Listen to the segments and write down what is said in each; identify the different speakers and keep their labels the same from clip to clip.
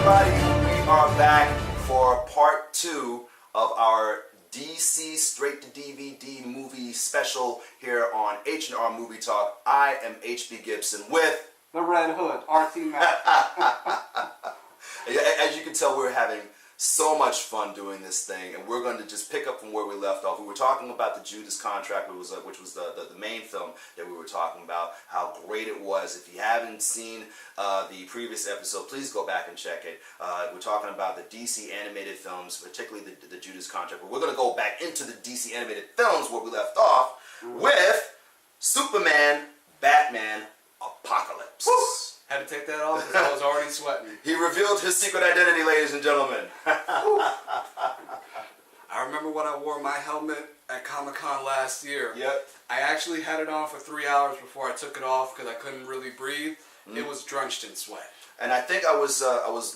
Speaker 1: everybody. We are back for part 2 of our DC straight-to-DVD movie special here on H&R Movie Talk. I am HB Gibson with...
Speaker 2: The Red Hood, RT Mac.
Speaker 1: As you can tell, we're having so much fun doing this thing, and we're going to just pick up from where we left off. We were talking about the Judas Contract, which was the main film that we were talking about, how great it was. If you haven't seen the previous episode, please go back and check it. We're talking about the DC animated films, particularly the Judas Contract. But we're going to go back into the DC animated films where we left off with Superman, Batman, Apocalypse.
Speaker 2: Woo! Had to take that off because I was already sweating.
Speaker 1: He revealed his secret identity, ladies and gentlemen.
Speaker 2: I remember when I wore my helmet at Comic-Con last year.
Speaker 1: Yep.
Speaker 2: I actually had it on for 3 hours before I took it off because I couldn't really breathe. It was drenched in sweat.
Speaker 1: And I think I was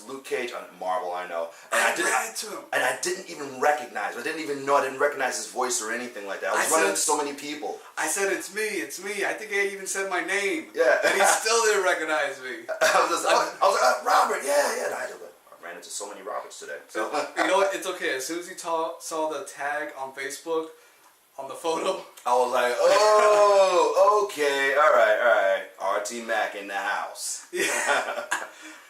Speaker 1: Luke Cage on Marvel, I know. And I didn't even recognize. I didn't recognize his voice or anything like that. I was running into so many people.
Speaker 2: I said, it's me. I think I even said my name.
Speaker 1: Yeah.
Speaker 2: And he still didn't recognize me.
Speaker 1: I was like, Robert, yeah. I ran into so many Roberts today. So
Speaker 2: you know what? It's okay. As soon as he saw the tag on Facebook, on the photo,
Speaker 1: I was like, oh, okay, all right. RT Mac in the house.
Speaker 2: Yeah.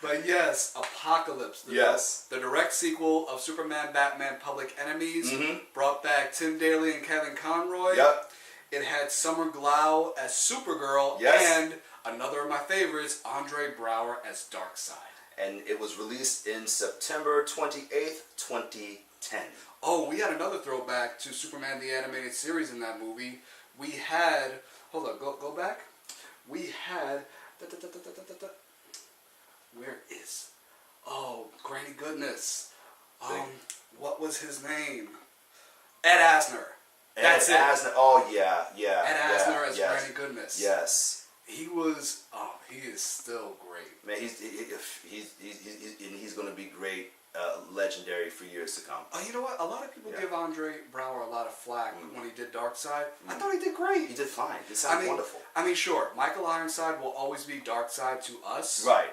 Speaker 2: But yes, Apocalypse. The direct sequel of Superman, Batman, Public Enemies. Brought back Tim Daly and Kevin Conroy.
Speaker 1: Yep.
Speaker 2: It had Summer Glau as Supergirl.
Speaker 1: Yes.
Speaker 2: And another of my favorites, Andre Braugher as Darkseid.
Speaker 1: And it was released in September 28th, 2010.
Speaker 2: Oh, we had another throwback to Superman the Animated Series in that movie. We had... Hold on, go back. We had... Where is... Oh, granny goodness. What was his name? Ed Asner. That's it.
Speaker 1: Asner. Oh, yeah.
Speaker 2: Ed Asner as Granny Goodness.
Speaker 1: Yes.
Speaker 2: He was... Oh, he is still great.
Speaker 1: Man, he's going to be great. Legendary for years to come.
Speaker 2: Oh, you know what? A lot of people give Andre Braugher a lot of flack when he did Darkseid. I thought he did great.
Speaker 1: He did fine. He sounded wonderful.
Speaker 2: I mean, sure, Michael Ironside will always be Darkseid to us.
Speaker 1: Right.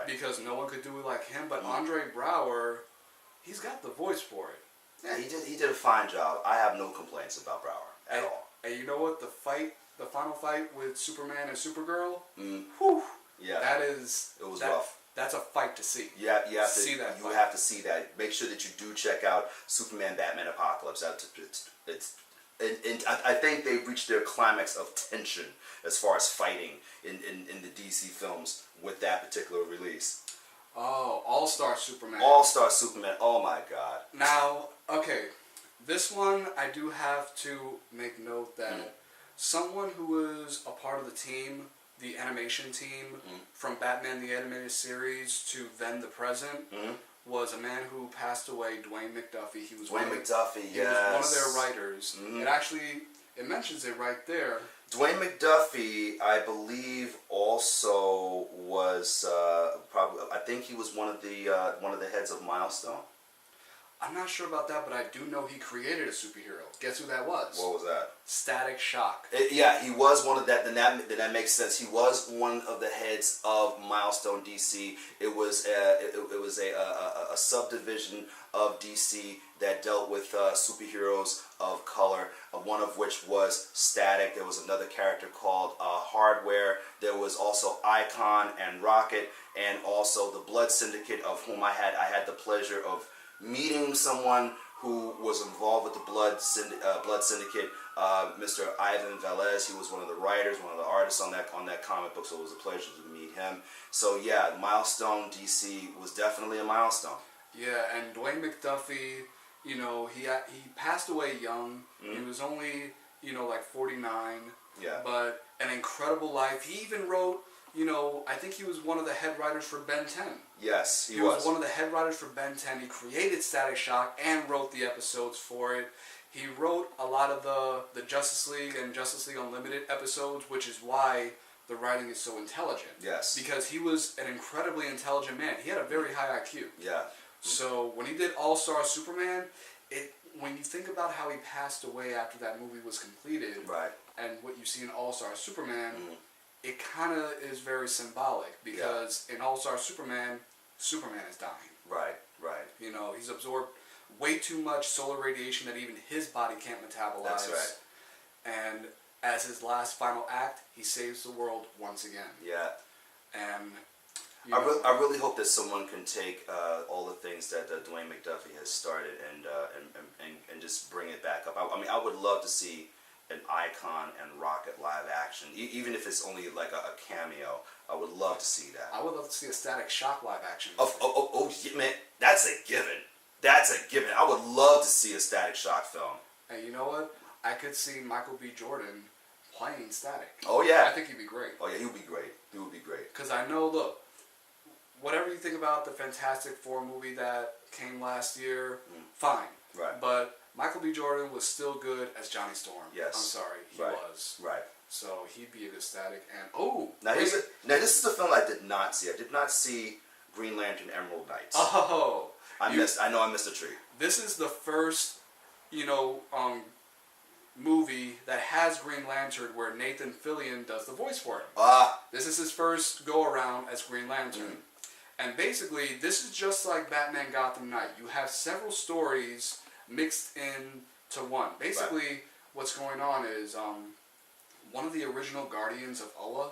Speaker 2: Because no one could do it like him. But Andre Braugher, he's got the voice for it.
Speaker 1: Yeah, he did a fine job. I have no complaints about Braugher at all.
Speaker 2: And you know what? The final fight with Superman and Supergirl.
Speaker 1: Whew. Yeah.
Speaker 2: It was rough. That's a fight to see.
Speaker 1: Yeah, you have to
Speaker 2: see that.
Speaker 1: You have to see that. Make sure that you do check out Superman, Batman, Apocalypse. I think they've reached their climax of tension as far as fighting in the DC films with that particular release.
Speaker 2: Oh, All-Star Superman.
Speaker 1: All-Star Superman. Oh my God.
Speaker 2: Now, okay, this one I do have to make note that someone who was a part of the team, the animation team, from Batman the Animated Series to then the present, was a man who passed away, Dwayne Mcduffie. He was
Speaker 1: Dwayne Mcduffie,
Speaker 2: He was one of their writers. It mentions it right there.
Speaker 1: Dwayne Mcduffie, I believe, also was I think he was one of the heads of Milestone.
Speaker 2: I'm not sure about that, but I do know he created a superhero. Guess who that was?
Speaker 1: What was that?
Speaker 2: Static Shock.
Speaker 1: Yeah, he was one of that. Then that makes sense. He was one of the heads of Milestone DC. It was a subdivision of DC that dealt with superheroes of color. One of which was Static. There was another character called Hardware. There was also Icon and Rocket, and also the Blood Syndicate, of whom I had the pleasure of meeting someone who was involved with the Blood Syndicate, Mr. Ivan Velez. He was one of the writers, one of the artists on that comic book, so it was a pleasure to meet him. So yeah, Milestone DC was definitely a milestone.
Speaker 2: Yeah, and Dwayne Mcduffie, you know, he passed away young. He was only, like 49.
Speaker 1: Yeah. But
Speaker 2: an incredible life. He even wrote, I think he was one of the head writers for Ben 10.
Speaker 1: Yes,
Speaker 2: he was one of the head writers for Ben 10. He created Static Shock and wrote the episodes for it. He wrote a lot of the Justice League and Justice League Unlimited episodes, which is why the writing is so intelligent.
Speaker 1: Yes.
Speaker 2: Because he was an incredibly intelligent man. He had a very high IQ.
Speaker 1: Yeah.
Speaker 2: So when he did All-Star Superman, when you think about how he passed away after that movie was completed,
Speaker 1: right,
Speaker 2: and what you see in All-Star Superman, it kind of is very symbolic, because in All-Star Superman, Superman is dying.
Speaker 1: Right.
Speaker 2: You know, he's absorbed way too much solar radiation that even his body can't metabolize.
Speaker 1: That's right.
Speaker 2: And as his last final act, he saves the world once again.
Speaker 1: Yeah.
Speaker 2: And
Speaker 1: I really hope that someone can take all the things that Dwayne Mcduffie has started and just bring it back up. I mean, I would love to see an Icon and Rocket live action, even if it's only like a cameo. I would love to see that.
Speaker 2: I would love to see a Static Shock live action.
Speaker 1: Oh, yeah, man, that's a given. That's a given. I would love to see a Static Shock film.
Speaker 2: And you know what? I could see Michael B. Jordan playing Static.
Speaker 1: Oh yeah.
Speaker 2: I think he'd be great.
Speaker 1: Oh yeah, he would be great. He would be great.
Speaker 2: Because I know, look, whatever you think about the Fantastic Four movie that came last year, fine.
Speaker 1: Right.
Speaker 2: But Michael B. Jordan was still good as Johnny Storm.
Speaker 1: Yes.
Speaker 2: I'm sorry, he was.
Speaker 1: Right.
Speaker 2: So he'd be a good Static. And
Speaker 1: now this is a film I did not see. I did not see Green Lantern Emerald Knights.
Speaker 2: Oh,
Speaker 1: I missed a treat.
Speaker 2: This is the first, movie that has Green Lantern where Nathan Fillion does the voice for him. This is his first go around as Green Lantern. And basically, this is just like Batman Gotham Knight. You have several stories mixed into one. Basically, what's going on is one of the original Guardians of Oa,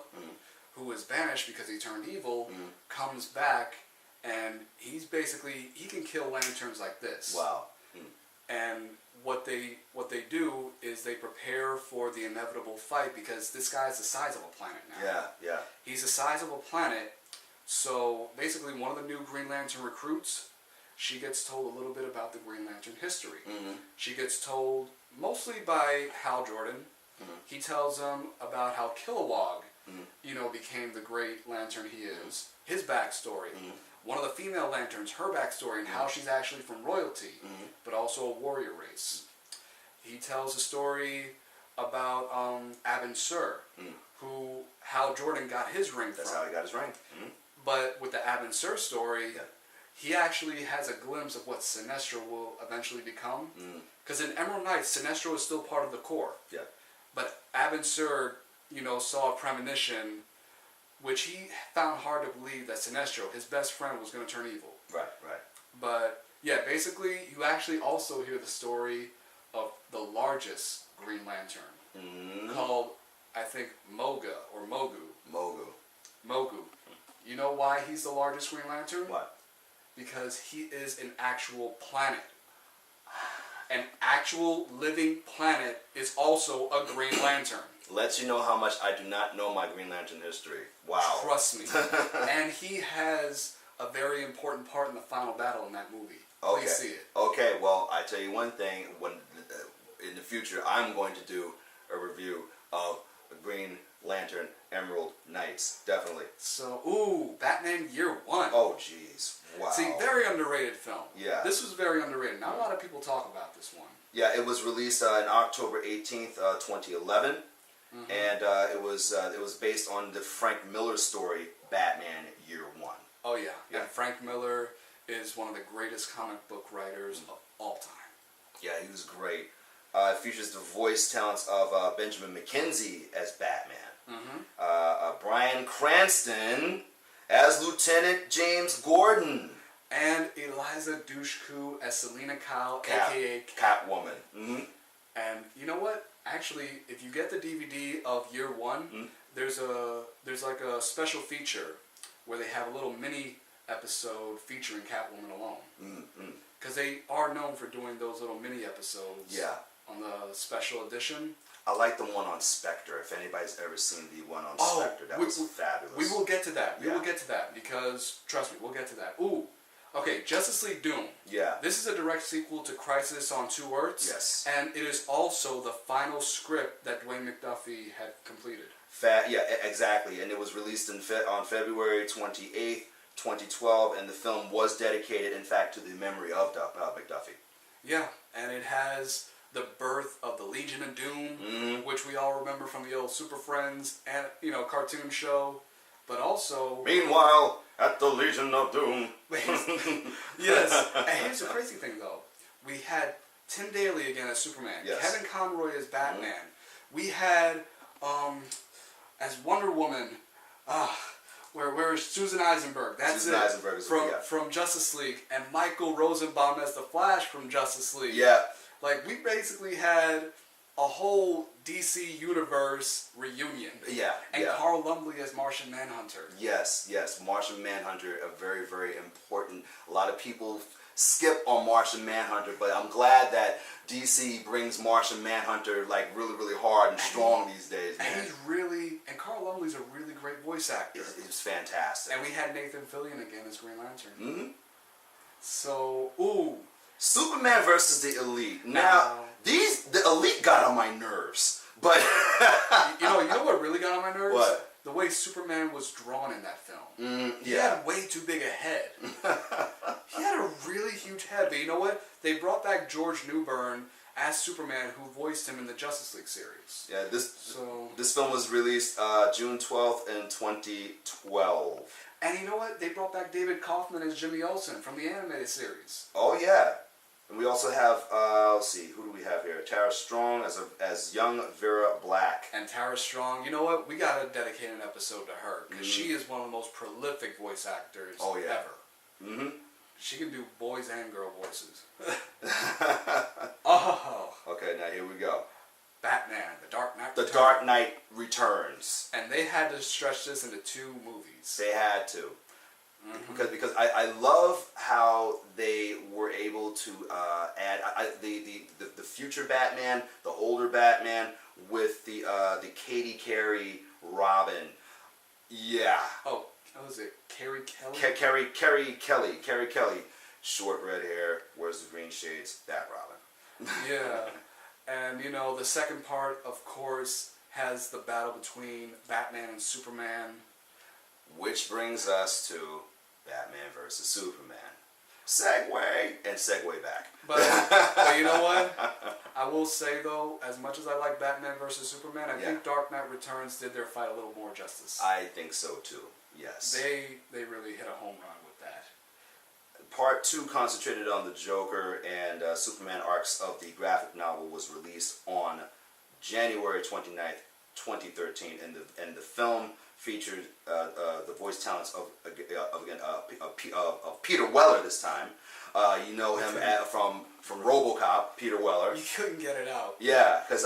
Speaker 2: who was banished because he turned evil, comes back, and he can kill lanterns like this.
Speaker 1: Wow.
Speaker 2: And what they do is they prepare for the inevitable fight because this guy's the size of a planet now.
Speaker 1: Yeah.
Speaker 2: He's the size of a planet. So basically, one of the new Green Lantern recruits, she gets told a little bit about the Green Lantern history. She gets told mostly by Hal Jordan. He tells them about how Kilowog, became the great Lantern he is. His backstory. One of the female Lanterns, her backstory, and how she's actually from royalty, but also a warrior race. He tells a story about Abin Sur, who Hal Jordan got his ring from.
Speaker 1: That's how he got his ring.
Speaker 2: But with the Abin Sur story, he actually has a glimpse of what Sinestro will eventually become. Because in Emerald Knights, Sinestro is still part of the Corps.
Speaker 1: Yeah.
Speaker 2: But Abin Sur, saw a premonition, which he found hard to believe that Sinestro, his best friend, was going to turn evil.
Speaker 1: Right.
Speaker 2: But, yeah, basically, you actually also hear the story of the largest Green Lantern, called, I think, Moga, or Mogu. Mogu. You know why he's the largest Green Lantern?
Speaker 1: What?
Speaker 2: Because he is an actual planet. An actual living planet is also a Green Lantern.
Speaker 1: Lets you know how much I do not know my Green Lantern history. Wow.
Speaker 2: Trust me. And he has a very important part in the final battle in that movie.
Speaker 1: Okay.
Speaker 2: Please see it.
Speaker 1: Okay, well, I tell you one thing. When in the future, I'm going to do a review of Green Lantern Emerald Knights. Definitely.
Speaker 2: So, Batman Year One.
Speaker 1: Oh, jeez. Wow.
Speaker 2: See, very underrated film.
Speaker 1: Yeah.
Speaker 2: This was very underrated. Not a lot of people talk about this one.
Speaker 1: Yeah, it was released on October 18th, 2011. And it was based on the Frank Miller story, Batman Year One.
Speaker 2: Oh, yeah. And Frank Miller is one of the greatest comic book writers of all time.
Speaker 1: Yeah, he was great. It features the voice talents of Benjamin McKenzie as Batman. Bryan Cranston as Lieutenant James Gordon.
Speaker 2: And Eliza Dushku as Selena Kyle, a.k.a.
Speaker 1: Catwoman.
Speaker 2: And you know what? Actually, if you get the DVD of Year One, there's like a special feature where they have a little mini episode featuring Catwoman alone. Because they are known for doing those little mini episodes.
Speaker 1: Yeah.
Speaker 2: On the special edition.
Speaker 1: I like the one on Spectre. If anybody's ever seen the one on Spectre, that was fabulous.
Speaker 2: We will get to that. We will get to that because, trust me, we'll get to that. Okay, Justice League Doom. Yeah. This is a direct sequel to Crisis on Two Earths.
Speaker 1: Yes.
Speaker 2: And it is also the final script that Dwayne Mcduffie had completed.
Speaker 1: Yeah, exactly. And it was released on February 28th, 2012, and the film was dedicated, in fact, to the memory of McDuffie.
Speaker 2: Yeah, and it has the birth of the Legion of Doom, which we all remember from the old Super Friends and cartoon show, but also.
Speaker 1: Meanwhile, at the Legion of Doom.
Speaker 2: Yes, and here's the crazy thing though: we had Tim Daly again as Superman, Kevin Conroy as Batman. We had as Wonder Woman. Where is Susan Eisenberg? That's
Speaker 1: Susan
Speaker 2: it.
Speaker 1: Eisenberg is
Speaker 2: From Justice League, and Michael Rosenbaum as the Flash from Justice League.
Speaker 1: Yeah.
Speaker 2: Like, we basically had a whole DC Universe reunion.
Speaker 1: Yeah.
Speaker 2: And Carl Lumbly as Martian Manhunter.
Speaker 1: Yes. Martian Manhunter, a very, very important. A lot of people skip on Martian Manhunter, but I'm glad that DC brings Martian Manhunter like really, really hard and strong these days, man.
Speaker 2: And Carl Lumbly's a really great voice actor.
Speaker 1: He's fantastic.
Speaker 2: And we had Nathan Fillion again as Green Lantern.
Speaker 1: Mm-hmm.
Speaker 2: So,
Speaker 1: Superman versus the Elite. Now, the Elite got on my nerves, but
Speaker 2: you know what really got on my nerves?
Speaker 1: What?
Speaker 2: The way Superman was drawn in that film. He
Speaker 1: Yeah.
Speaker 2: had way too big a head. He had a really huge head. But you know what? They brought back George Newbern as Superman, who voiced him in the Justice League series.
Speaker 1: Yeah, this film was released June 12th in 2012.
Speaker 2: And you know what? They brought back David Kaufman as Jimmy Olsen from the animated series.
Speaker 1: Oh yeah, and we also have let's see, who do we have here? Tara Strong as young Vera Black.
Speaker 2: And Tara Strong, you know what? We gotta dedicate an episode to her because she is one of the most prolific voice actors ever. Mm-hmm. She can do boys and girl voices. Oh.
Speaker 1: Okay, now here we go.
Speaker 2: Batman, The Dark Knight.
Speaker 1: The Dark Knight Returns.
Speaker 2: And they had to stretch this into 2 movies.
Speaker 1: They had to. Because I love how they were able to add the future Batman, the older Batman, with the Katie Carey Robin. Yeah.
Speaker 2: Oh, what was it? Carrie Kelly?
Speaker 1: Carrie Kelly. Short red hair, wears the green shades, that Robin.
Speaker 2: Yeah. And, the second part, of course, has the battle between Batman and Superman.
Speaker 1: Which brings us to Batman versus Superman. Segway and segue back.
Speaker 2: But you know what? I will say, though, as much as I like Batman versus Superman, I think Dark Knight Returns did their fight a little more justice.
Speaker 1: I think so, too. Yes.
Speaker 2: They really hit a home run with that.
Speaker 1: Part 2 concentrated on the Joker and Superman arcs of the graphic novel was released on January 29th, 2013, and the film featured the voice talents of Peter Weller this time. You know him from RoboCop, Peter Weller.
Speaker 2: You couldn't get it out.
Speaker 1: Yeah, because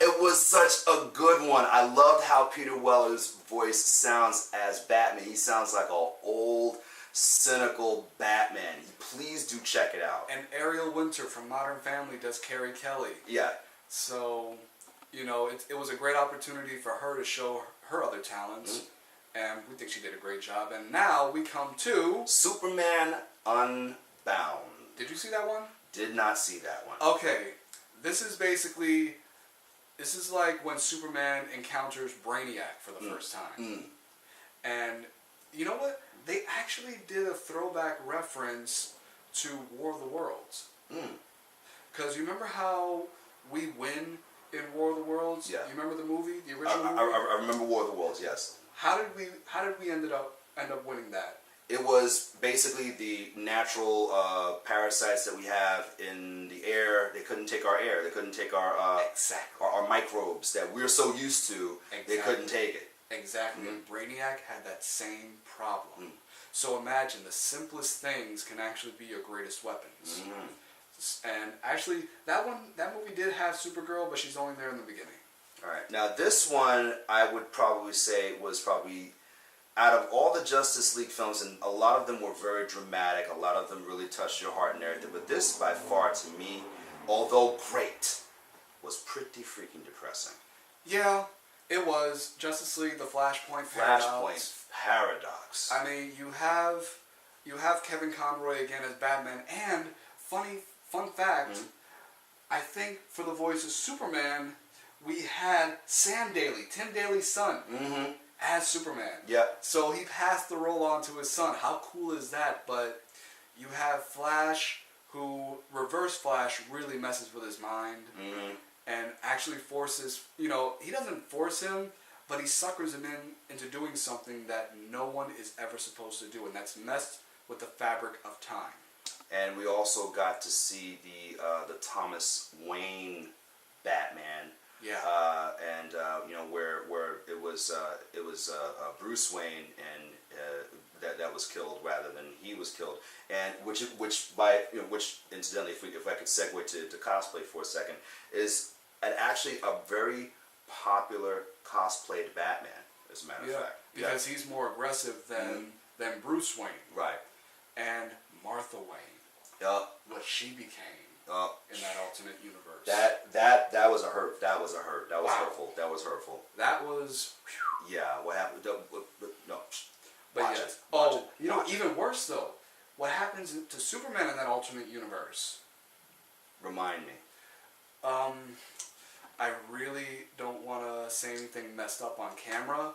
Speaker 1: it was such a good one. I loved how Peter Weller's voice sounds as Batman. He sounds like an old, cynical Batman. Please do check it out.
Speaker 2: And Ariel Winter from Modern Family does Carrie Kelly.
Speaker 1: Yeah.
Speaker 2: So, it was a great opportunity for her to show her other talents. And we think she did a great job. And now we come to
Speaker 1: Superman Unbound.
Speaker 2: Did you see that one?
Speaker 1: Did not see that one.
Speaker 2: Okay. This is like when Superman encounters Brainiac for the first time. And you know what? They actually did a throwback reference to War of the Worlds. Because you remember how we win in War of the Worlds?
Speaker 1: Yeah.
Speaker 2: You remember the movie, the original movie?
Speaker 1: I remember War of the Worlds. Yes.
Speaker 2: How did we end up winning that?
Speaker 1: It was basically the natural parasites that we have in the air. They couldn't take our air. They couldn't take our our microbes that we're so used to. They couldn't take it.
Speaker 2: Exactly. And Brainiac had that same problem. So imagine the simplest things can actually be your greatest weapons. And actually, that movie did have Supergirl, but she's only there in the beginning.
Speaker 1: All right. Now this one, I would probably say was probably out of all the Justice League films, and a lot of them were very dramatic. A lot of them really touched your heart and everything. But this, by far, to me, although great, was pretty freaking depressing.
Speaker 2: Yeah, it was. Justice League, the Flashpoint
Speaker 1: Paradox.
Speaker 2: I mean, you have Kevin Conroy again as Batman, and fun fact, I think for the voice of Superman, we had Sam Daly, Tim Daly's son, as Superman.
Speaker 1: Yeah.
Speaker 2: So he passed the role on to his son. How cool is that? But you have Flash, who Reverse Flash really messes with his mind, and actually forces. He doesn't force him, but he suckers him into doing something that no one is ever supposed to do, and that's messed with the fabric of time.
Speaker 1: And we also got to see the Thomas Wayne Batman,
Speaker 2: Yeah.
Speaker 1: And where it was Bruce Wayne and that was killed rather than he was killed, and which incidentally, if I could segue to cosplay for a second, is actually a very popular cosplayed Batman, as a matter of fact.
Speaker 2: Because he's more aggressive than Bruce Wayne.
Speaker 1: Right.
Speaker 2: And Martha Wayne. What she became in that alternate universe.
Speaker 1: That was a hurt. That was
Speaker 2: Wow.
Speaker 1: hurtful. That was hurtful.
Speaker 2: That was.
Speaker 1: Yeah. What happened? No.
Speaker 2: But
Speaker 1: Watch
Speaker 2: yes.
Speaker 1: it.
Speaker 2: Even worse though. What happens to Superman in that alternate universe?
Speaker 1: Remind me.
Speaker 2: I really don't want to say anything messed up on camera,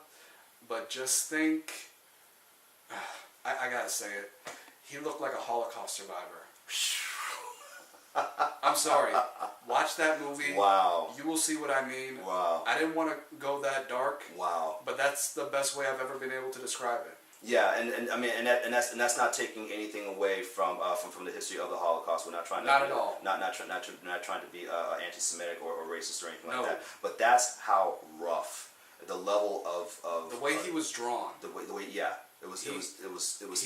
Speaker 2: but just think. I gotta say it. He looked like a Holocaust survivor. I'm sorry. Watch that movie.
Speaker 1: Wow.
Speaker 2: You will see what I mean.
Speaker 1: Wow.
Speaker 2: I didn't want to go that dark.
Speaker 1: Wow.
Speaker 2: But that's the best way I've ever been able to describe it.
Speaker 1: Yeah, and I mean, and that's not taking anything away from the history of the Holocaust. We're not trying to
Speaker 2: Not at all.
Speaker 1: Not trying to be anti-Semitic or racist or anything like
Speaker 2: No.
Speaker 1: that. But that's how rough the level of
Speaker 2: The way he was drawn.
Speaker 1: The way yeah. It was
Speaker 2: He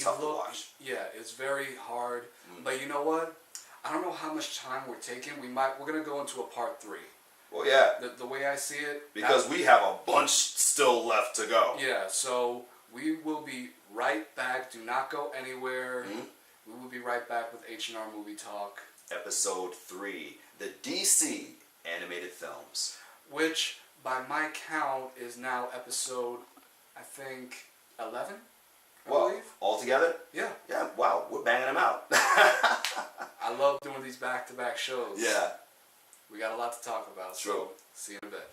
Speaker 1: tough to
Speaker 2: looked-
Speaker 1: watch.
Speaker 2: Yeah, it's very hard. But you know what? I don't know how much time we're taking. We're gonna go into a part 3.
Speaker 1: Well, yeah.
Speaker 2: The way I see it.
Speaker 1: Because we have a bunch still left to go.
Speaker 2: Yeah, so we will be right back. Do not go anywhere. We will be right back with H&R Movie Talk.
Speaker 1: Episode 3, the DC animated films.
Speaker 2: Which, by my count, is now episode, I think, 11? I believe.
Speaker 1: All together?
Speaker 2: Yeah.
Speaker 1: Yeah, wow, we're banging them out.
Speaker 2: I love doing these back-to-back shows.
Speaker 1: Yeah.
Speaker 2: We got a lot to talk about.
Speaker 1: True.
Speaker 2: So see you in a bit.